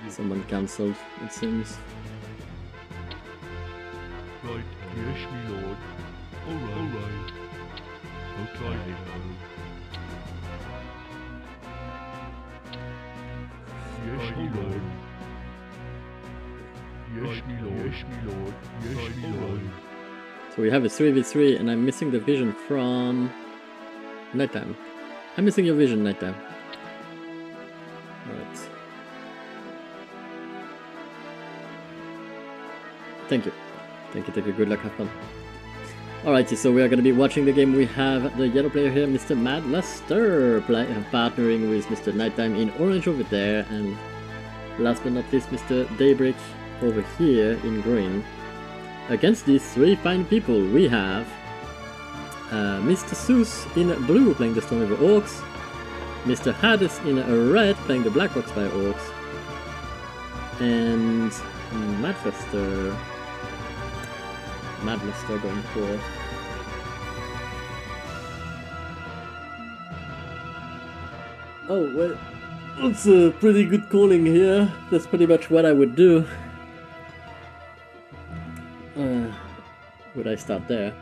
Someone cancelled, it seems. Right, yes, me lord. Alright. Okay. Yes, me lord. Yes, me lord. Yes, me lord. Yes, me lord. So we have a 3v3 and I'm missing the vision from Nighttime. I'm missing your vision, Nighttime. Alright. Thank you. Thank you, good luck, have fun. Alrighty, so we are going to be watching the game. We have the yellow player here, Mr. Mad Luster, partnering with Mr. Nighttime in orange over there, and last but not least, Mr. Daybreak over here in green. Against these three fine people, we have Mr. Seuss in blue playing the Storm River Orcs, Mr. Hades in red playing the Black Rocks by Orcs, and Mad Luster going for oh well, that's a pretty good calling here. That's pretty much what I would do. Would I start there?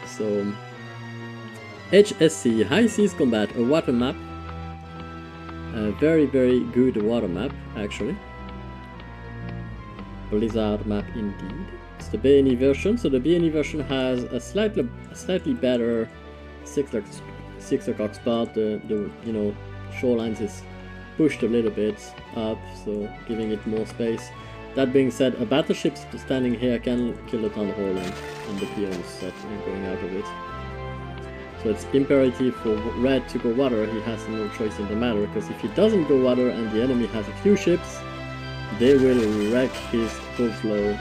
So, HSC, High Seas Combat, a water map. A very good water map, actually. Blizzard map indeed. It's the BNE version, so the BNE version has a slightly better 6 o'clock spot. The shorelines is pushed a little bit up, so giving it more space. That being said, a battleship standing here can kill a town hall and the peons set going out of it. So it's imperative for red to go water. He has no choice in the matter, because if he doesn't go water and the enemy has a few ships, they will wreck his full flow.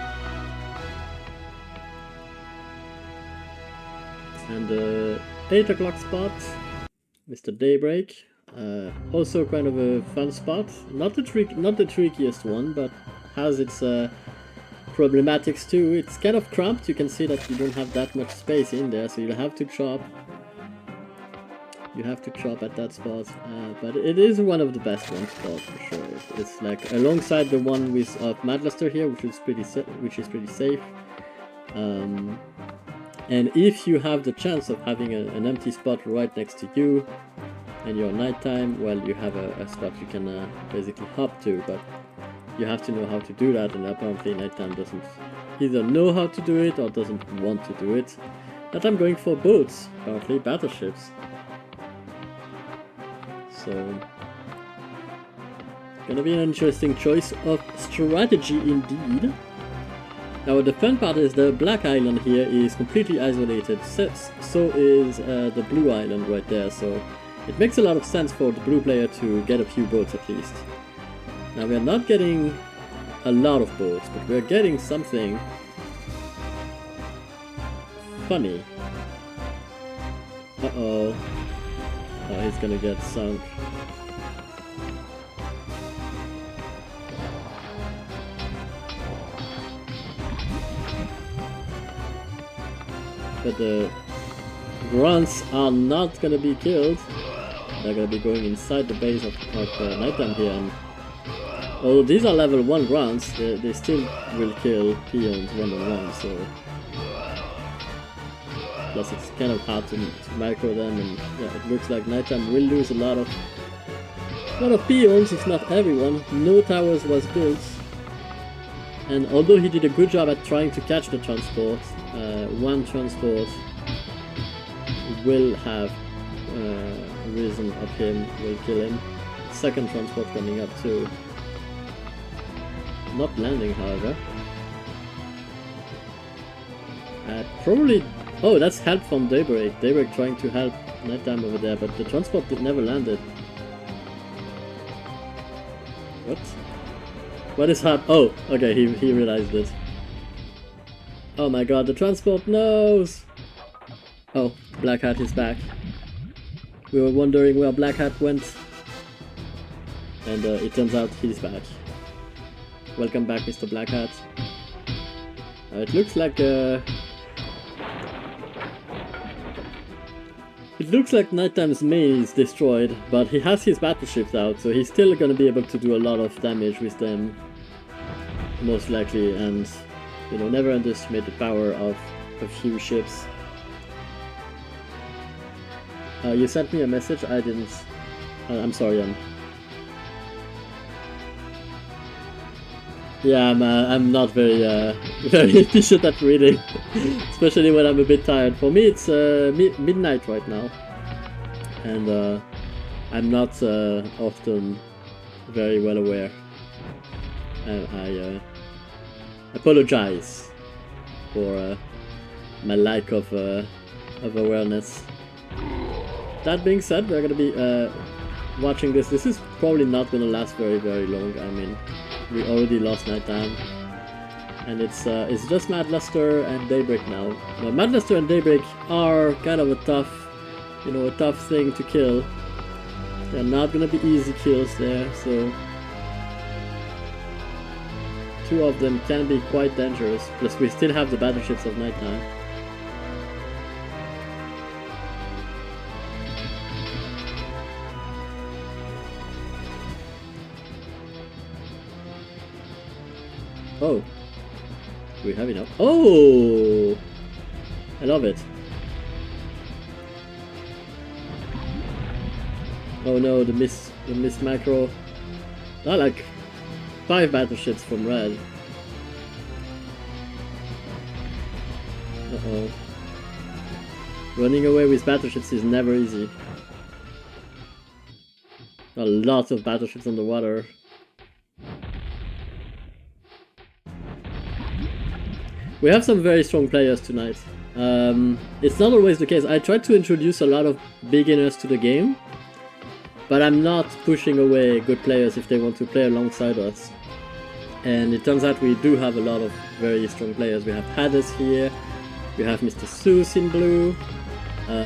And the 8 o'clock spot, Mr. Daybreak, also kind of a fun spot. Not the trickiest one, but has its problematics too. It's kind of cramped. You can see that you don't have that much space in there, so you'll have to chop. You have to chop at that spot, but it is one of the best one spots for sure. It's like alongside the one with Mad Luster here, which is pretty safe. And if you have the chance of having an empty spot right next to you, and you're nighttime, well, you have a spot you can basically hop to, but you have to know how to do that, and apparently Nighttime doesn't either know how to do it or doesn't want to do it. But I'm going for boats, apparently battleships. So, gonna be an interesting choice of strategy indeed. Now the fun part is the black island here is completely isolated, so is the blue island right there, so it makes a lot of sense for the blue player to get a few boats at least. Now we are not getting a lot of boats, but we are getting something funny. Uh-oh. Oh, he's gonna get sunk. But the grunts are not gonna be killed. They're gonna be going inside the base of Nighttime here, and although these are level 1 grunts, they still will kill peons one-on-one, so plus it's kind of hard to micro them, and yeah, it looks like Nighttime will lose a lot of peons, if not everyone. No towers was built, and although he did a good job at trying to catch the transport, one transport will have risen up him, will kill him. Second transport coming up too. Not landing, however. Probably. Oh, that's help from Daybreak. Daybreak trying to help Nighttime over there, but the transport never landed. What? What is happening? Oh, okay, he realized it. Oh my god, the transport knows! Oh, Black Hat is back. We were wondering where Black Hat went. And it turns out he's back. Welcome back, Mr. Black Hat. It looks like Nighttime's main is destroyed, but he has his battleships out, so he's still gonna be able to do a lot of damage with them, most likely. And you know, never underestimate the power of a few ships. You sent me a message. I didn't. I'm sorry. Yeah, I'm not very very efficient at reading, especially when I'm a bit tired. For me, it's midnight right now, and I'm not often very well aware. I apologize for my lack of awareness. That being said, we're gonna be watching this. This is probably not gonna last very long. I mean, we already lost Nighttime, and it's just Mad Luster and Daybreak now. Now, Mad Luster and Daybreak are kind of a tough thing to kill. They're not gonna be easy kills there, so two of them can be quite dangerous. Plus, we still have the battleships of Nighttime. Oh, do we have enough? Oh, I love it. Oh no, the miss macro. I like 5 battleships from red. Uh-oh. Running away with battleships is never easy. A lot of battleships on the water. We have some very strong players tonight. It's not always the case. I try to introduce a lot of beginners to the game, but I'm not pushing away good players if they want to play alongside us. And it turns out we do have a lot of very strong players. We have Hades here, we have Mr. Seuss in blue,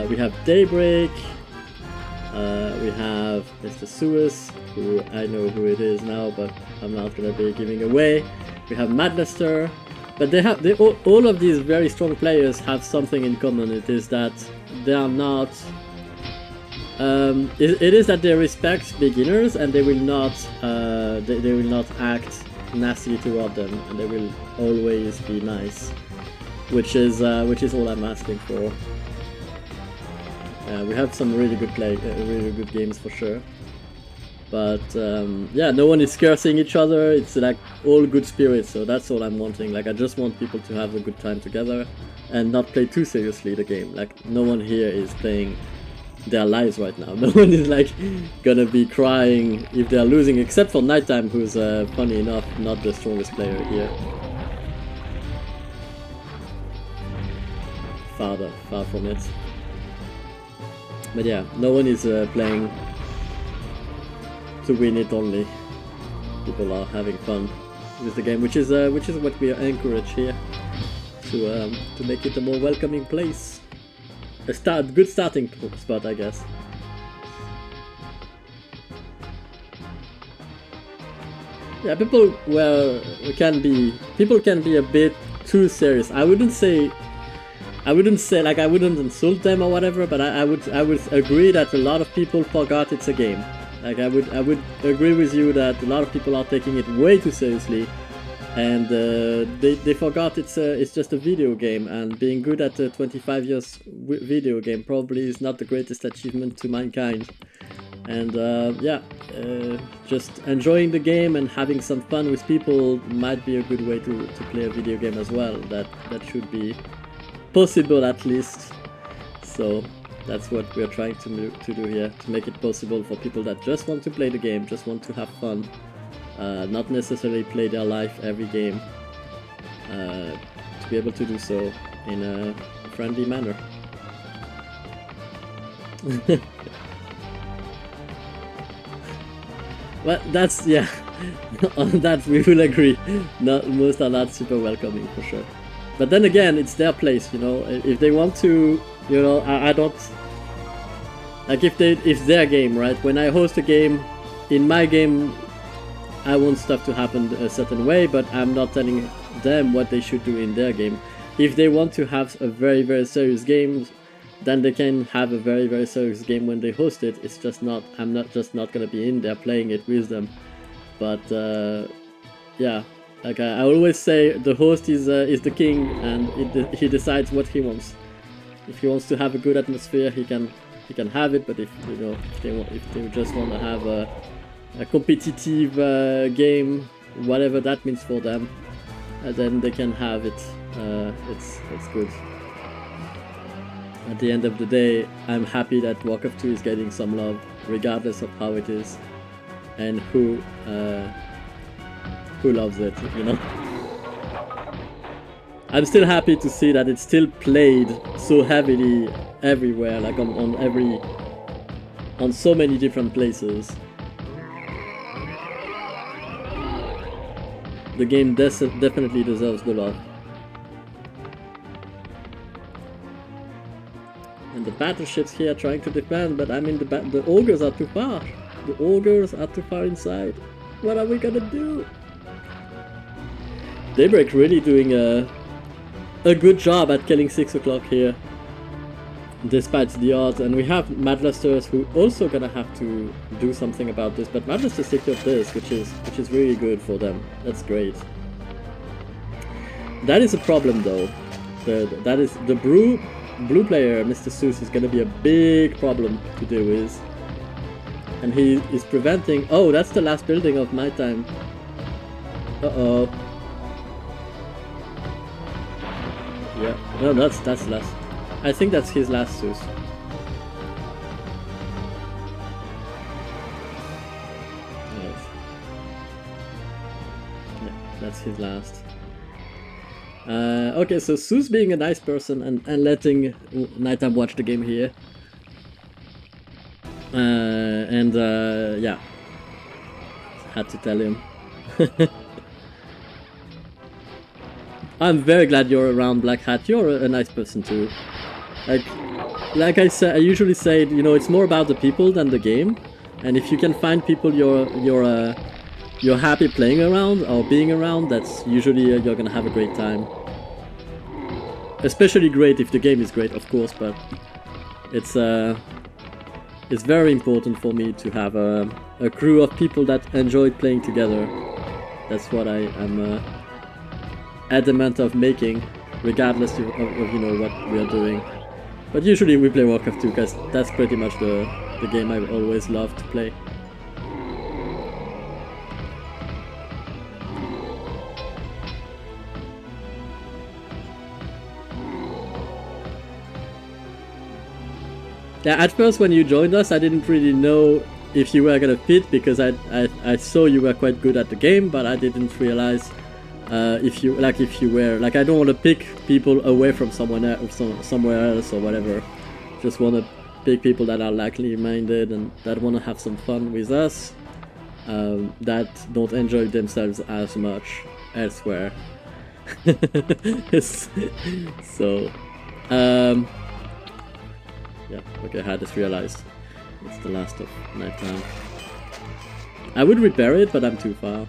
we have Daybreak, we have Mr. Suess, who I know who it is now, but I'm not gonna be giving away. We have Mad Luster. But all of these very strong players have something in common. It is that they are not. It is that they respect beginners, and they will not. They will not act nasty toward them, and they will always be nice. Which is all I'm asking for. We have some really good games for sure. But yeah, no one is cursing each other. It's like all good spirits, so that's all I'm wanting. Like, I just want people to have a good time together and not play too seriously the game. Like, no one here is playing their lives right now. No one is like gonna be crying if they're losing, except for Nighttime, who's funny enough not the strongest player here. Far from it. But yeah, no one is playing to win it only. People are having fun with the game, which is what we encourage here, to make it a more welcoming place. A good starting spot, I guess. Yeah, people can be a bit too serious. I wouldn't say like I wouldn't insult them or whatever, but I would agree that a lot of people forgot it's a game. Like, I would agree with you that a lot of people are taking it way too seriously, and they forgot it's just a video game, and being good at a 25 years video game probably is not the greatest achievement to mankind. And yeah, just enjoying the game and having some fun with people might be a good way to play a video game as well. That should be possible, at least. So that's what we're trying to do here, to make it possible for people that just want to play the game, just want to have fun, not necessarily play their life every game, to be able to do so in a friendly manner. Well, that's, yeah, on that we will agree. Most are not super welcoming, for sure. But then again, it's their place, you know. If they want to, you know, I don't like, if it's their game, right? When I host a game, in my game, I want stuff to happen a certain way, but I'm not telling them what they should do in their game. If they want to have a very, very serious game, then they can have a very, very serious game when they host it. It's just not, I'm not gonna be in there playing it with them. But yeah, like I always say, the host is the king, and he decides what he wants. If he wants to have a good atmosphere, he can have it. But if if they just want to have a competitive game, whatever that means for them, then they can have it. It's good. At the end of the day, I'm happy that Warcraft 2 is getting some love, regardless of how it is, and who loves it, you know. I'm still happy to see that it's still played so heavily everywhere, like on so many different places. The game definitely deserves the love. And the battleships here trying to defend, but I mean the ogres are too far. The ogres are too far inside. What are we gonna do? Daybreak really doing a good job at killing 6 o'clock here, despite the odds. And we have Madlusters who also gonna have to do something about this, but Madlusters secured this, which is really good for them. That's great. That is a problem though. That is the blue player, Mr. Seuss, is gonna be a big problem to deal with. And he is preventing... Oh, that's the last building of my time. Uh-oh. Yeah, no, that's last. I think that's his last Seuss. Yes. Yeah, that's his last. Okay, so Seuss being a nice person and letting Nighttime watch the game here. Yeah. Had to tell him. I'm very glad you're around, Black Hat. You're a nice person too. Like I said, I usually say, you know, it's more about the people than the game. And if you can find people you're happy playing around or being around, that's usually you're gonna have a great time. Especially great if the game is great, of course. But it's very important for me to have a crew of people that enjoy playing together. That's what I am adamant of making, regardless of you know what we are doing. But usually we play Warcraft 2 because that's pretty much the game I've always loved to play. Yeah, at first when you joined us, I didn't really know if you were gonna fit, because I saw you were quite good at the game, but I didn't realize if you were like, I don't want to pick people away from someone else, somewhere else or whatever. Just want to pick people that are likely minded and that want to have some fun with us, that don't enjoy themselves as much elsewhere. So yeah, okay, I just realized it's the last of Nighttime. I would repair it, but I'm too far.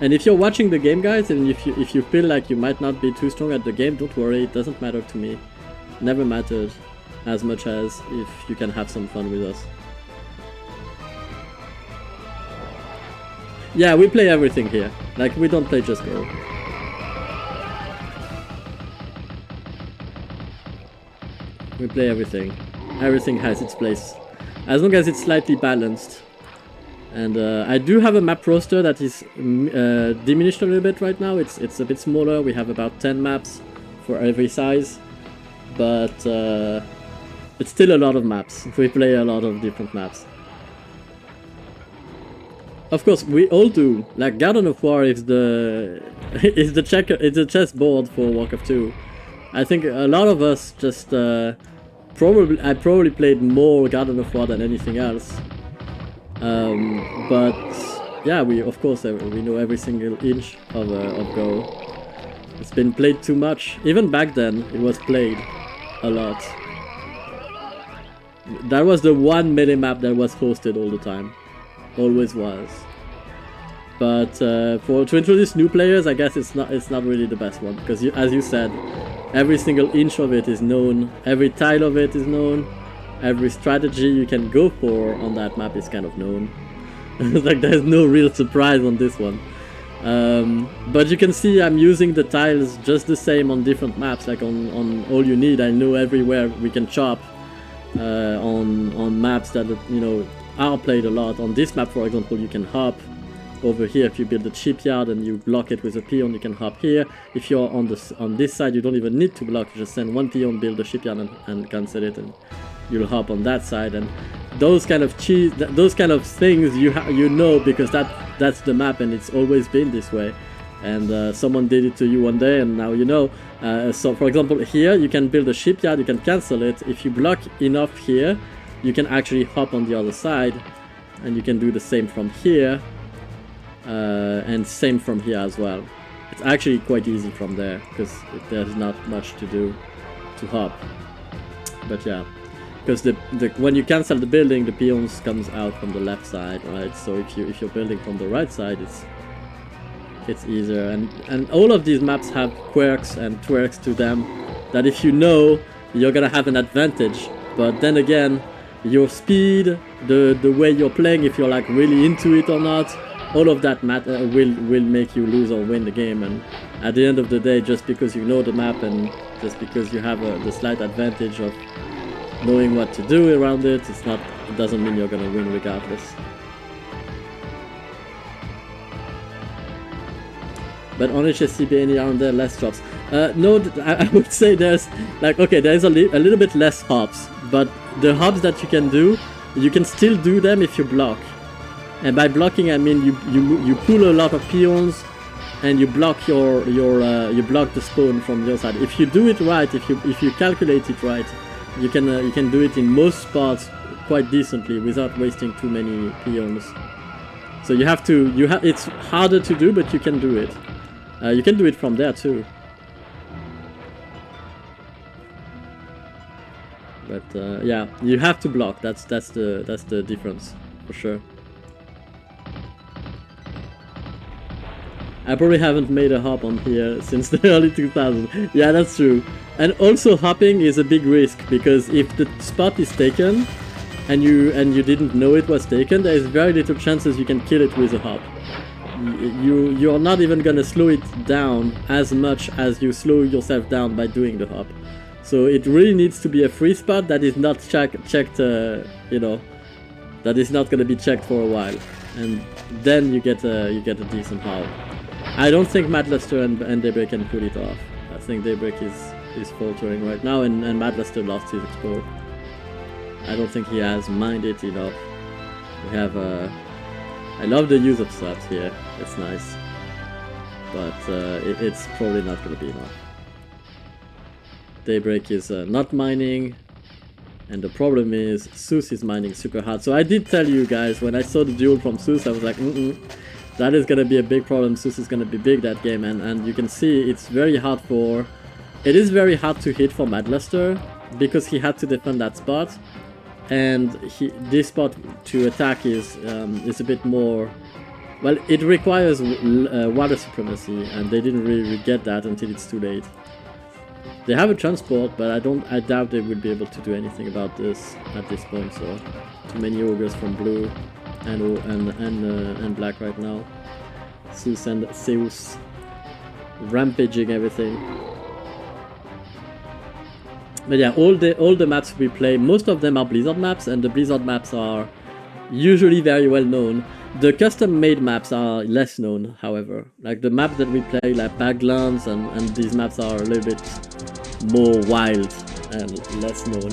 And if you're watching the game, guys, and if you feel like you might not be too strong at the game, don't worry, it doesn't matter to me. Never mattered as much as if you can have some fun with us. Yeah, we play everything here. Like, we don't play Just Go. We play everything. Everything has its place, as long as it's slightly balanced. And I do have a map roster that is diminished a little bit right now. It's a bit smaller. We have about 10 maps for every size, but it's still a lot of maps. We play a lot of different maps. Of course, we all do. Like, Garden of War is the is the chessboard for Warcraft 2. I think a lot of us just I probably played more Garden of War than anything else. But yeah, we of course we know every single inch of Go. It's been played too much. Even back then, it was played a lot. That was the one minimap that was hosted all the time. always was. But to introduce new players, I guess it's not really the best one, because as you said, every single inch of it is known, every tile of it is known, every strategy you can go for on that map is kind of known. Like there's no real surprise on this one. But you can see I'm using the tiles just the same on different maps. Like on All You Need, I know everywhere we can chop on maps that, you know, are played a lot. On this map, for example, you can hop over here. If you build a shipyard and you block it with a peon, you can hop here. If you're on this side, you don't even need to block. You just send one peon, build a shipyard, and cancel it, and you'll hop on that side. And those kind of those kind of things you know, because that's the map, and it's always been this way. And someone did it to you one day, and now you know. So for example, here you can build a shipyard, you can cancel it. If you block enough here, you can actually hop on the other side, and you can do the same from here, and same from here as well. It's actually quite easy from there, because there's not much to do to hop. But yeah, because when you cancel the building, the peons comes out from the left side, right? So if you're building from the right side, it's easier. And all of these maps have quirks and twerks to them that if you know, you're gonna have an advantage. But then again, your speed, the way you're playing, if you're like really into it or not, all of that will make you lose or win the game. And at the end of the day, just because you know the map and just because you have the slight advantage of knowing what to do around it, it doesn't mean you're gonna win regardless. But on HSC BNE aren't there less drops? No, I would say there's like, okay, there's a little bit less hops, but the hops that you can do, you can still do them if you block. And by blocking, I mean you pull a lot of peons, and you block you block the spawn from your side. If you do it right, if you calculate it right, you can do it in most spots quite decently without wasting too many peons. So it's harder to do, but you can do it. You can do it from there too. But yeah, you have to block. That's the difference for sure. I probably haven't made a hop on here since the early 2000s. Yeah, that's true. And also hopping is a big risk, because if the spot is taken and you didn't know it was taken, there is very little chances you can kill it with a hop. You're not even gonna slow it down as much as you slow yourself down by doing the hop. So it really needs to be a free spot that is not checked, you know, that is not gonna be checked for a while, and then you get a decent hop. I don't think Mad Luster and Daybreak can pull it off. I think Daybreak is faltering right now, and Mad Luster lost his explore. I don't think he has minded enough. We have I love the use of subs here, it's nice, but it's probably not going to be enough. Daybreak is not mining, and the problem is Seuss is mining super hard. So I did tell you guys, when I saw the duel from Seuss, I was like, that is going to be a big problem. Seuss is going to be big that game, and you can see it's very hard it is very hard to hit for Mad Luster, because he had to defend that spot. And this spot to attack is a bit more, well, it requires water supremacy, and they didn't really get that until it's too late. They have a transport, but I doubt they will be able to do anything about this at this point. So too many ogres from blue and black right now. Seuss and Seuss rampaging everything. But yeah, all the maps we play, most of them are Blizzard maps, and the Blizzard maps are usually very well known. The custom-made maps are less known, however. Like the map that we play, like Baglands, and these maps are a little bit more wild and less known.